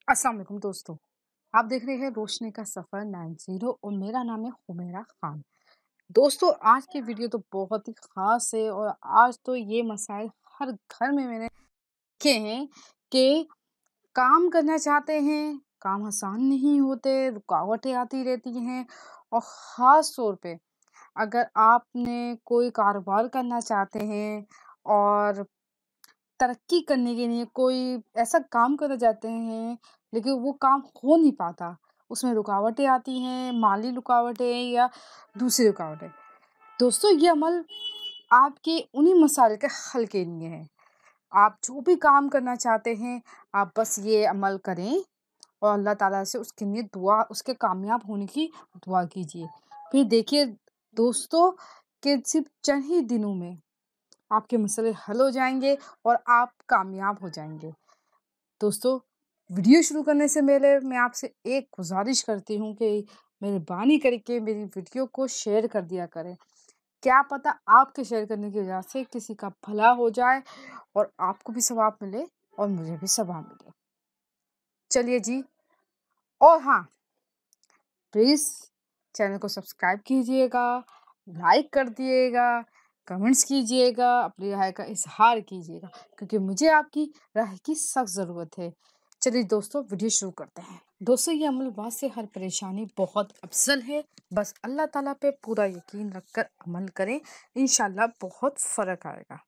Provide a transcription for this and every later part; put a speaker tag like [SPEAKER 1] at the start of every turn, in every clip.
[SPEAKER 1] अस्सलाम वालेकुम दोस्तों। आप देख रहे हैं रोशनी का सफ़र 90 और मेरा नाम है हुमैरा खान। दोस्तों, आज की वीडियो तो बहुत ही ख़ास है और आज तो ये मसाइल हर घर में मैंने देखे हैं कि काम करना चाहते हैं, काम आसान नहीं होते, रुकावटें आती रहती हैं और ख़ास तौर पे अगर आपने कोई कारोबार करना चाहते हैं और तरक्की करने के लिए कोई ऐसा काम करना चाहते हैं, लेकिन वो काम हो नहीं पाता। उसमें रुकावटें आती हैं, माली रुकावटें या दूसरी रुकावटें। दोस्तों, ये अमल आपके उन्हीं मसाइल के हल के लिए है। आप जो भी काम करना चाहते हैं, आप बस ये अमल करें और अल्लाह ताला से उसके लिए दुआ उसके कामयाब होने की दुआ कीजिए। फिर देखिए दोस्तों कि सिर्फ़ चंद ही दिनों में आपके मसले हल हो जाएँगे और आप कामयाब हो जाएँगे। दोस्तों, वीडियो शुरू करने से पहले मैं आपसे एक गुज़ारिश करती हूँ कि मेहरबानी करके मेरी वीडियो को शेयर कर दिया करें। क्या पता आपके शेयर करने की वजह से किसी का भला हो जाए और आपको भी सवाब मिले और मुझे भी सवाब मिले। चलिए जी, और हाँ, प्लीज़ चैनल को सब्सक्राइब कीजिएगा, लाइक कर दिएगा, कमेंट्स कीजिएगा, अपनी राय का इज़हार कीजिएगा क्योंकि मुझे आपकी राय की सख्त ज़रूरत है। चलिए दोस्तों, वीडियो शुरू करते हैं। दोस्तों, ये अमल बाद से हर परेशानी बहुत अफ़ज़ल है। बस अल्लाह ताला पे पूरा यकीन रखकर अमल करें, इंशाअल्लाह बहुत फ़र्क आएगा।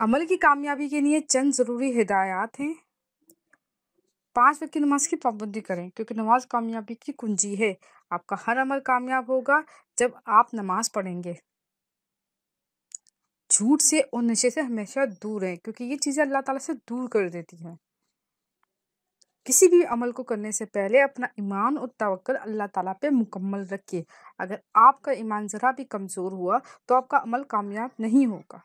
[SPEAKER 1] अमल की कामयाबी के लिए चंद ज़रूरी हिदायत हैं। 5 वक़्त की नमाज़ की पाबंदी करें क्योंकि नमाज़ कामयाबी की कुंजी है। आपका हर अमल कामयाब होगा जब आप नमाज़ पढ़ेंगे। झूठ से और नशे से हमेशा दूर रहें क्योंकि ये चीज़ें अल्लाह ताला से दूर कर देती हैं। किसी भी अमल को करने से पहले अपना ईमान और तवक्कुल अल्लाह ताला पे मुकम्मल रखिए। अगर आपका ईमान ज़रा भी कमज़ोर हुआ तो आपका अमल कामयाब नहीं होगा।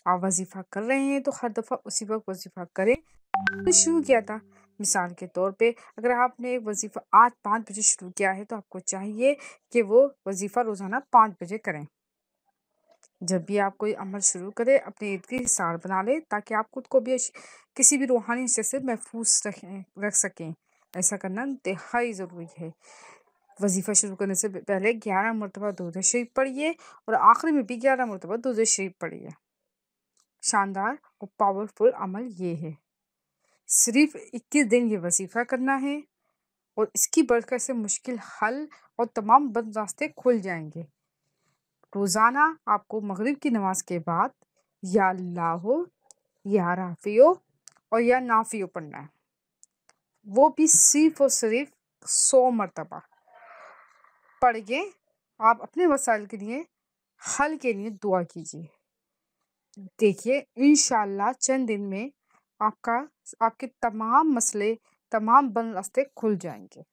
[SPEAKER 1] आप वज़ीफ़ा कर रहे हैं तो हर दफ़ा उसी वक़्त वज़ीफ़ा करें शुरू किया था। मिसाल के तौर पे अगर आपने एक वज़ीफ़ा आज 5 बजे शुरू किया है तो आपको चाहिए कि वो वज़ीफ़ा रोज़ाना 5 बजे करें। जब भी आप कोई अमल शुरू करें अपने इर्द-गिर्द हिसार बना लें ताकि आप खुद को भी किसी भी रूहानी हिस्से से महफूज़ रख सकें। ऐसा करना इंतहाई ज़रूरी है। वज़ीफ़ा शुरू करने से पहले 11 मरतबा दुरूद शरीफ पढ़िए और आखिरी में भी 11 मरतबा दुरूद शरीफ पढ़िए। शानदार और पावरफुल अमल ये है। सिर्फ 21 दिन ये वज़ीफ़ा करना है और इसकी बरकत से मुश्किल हल और तमाम बंद रास्ते खुल जाएंगे। रोज़ाना आपको मगरिब की नमाज के बाद या अल्लाहो या राफ़ियो और या नाफ़ियो पढ़ना है, वो भी सिर्फ और सिर्फ 100 मरतबा पढ़ के आप अपने मसाइल के लिए हल के लिए दुआ कीजिए। देखिए इंशाअल्लाह चंद दिन में आपके तमाम मसले तमाम बंद रास्ते खुल जाएंगे।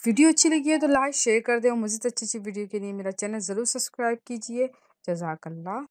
[SPEAKER 1] वीडियो अच्छी लगी है तो लाइक शेयर कर दें और मज़ीद अच्छी वीडियो के लिए मेरा चैनल ज़रूर सब्सक्राइब कीजिए। जज़ाकल्लाह।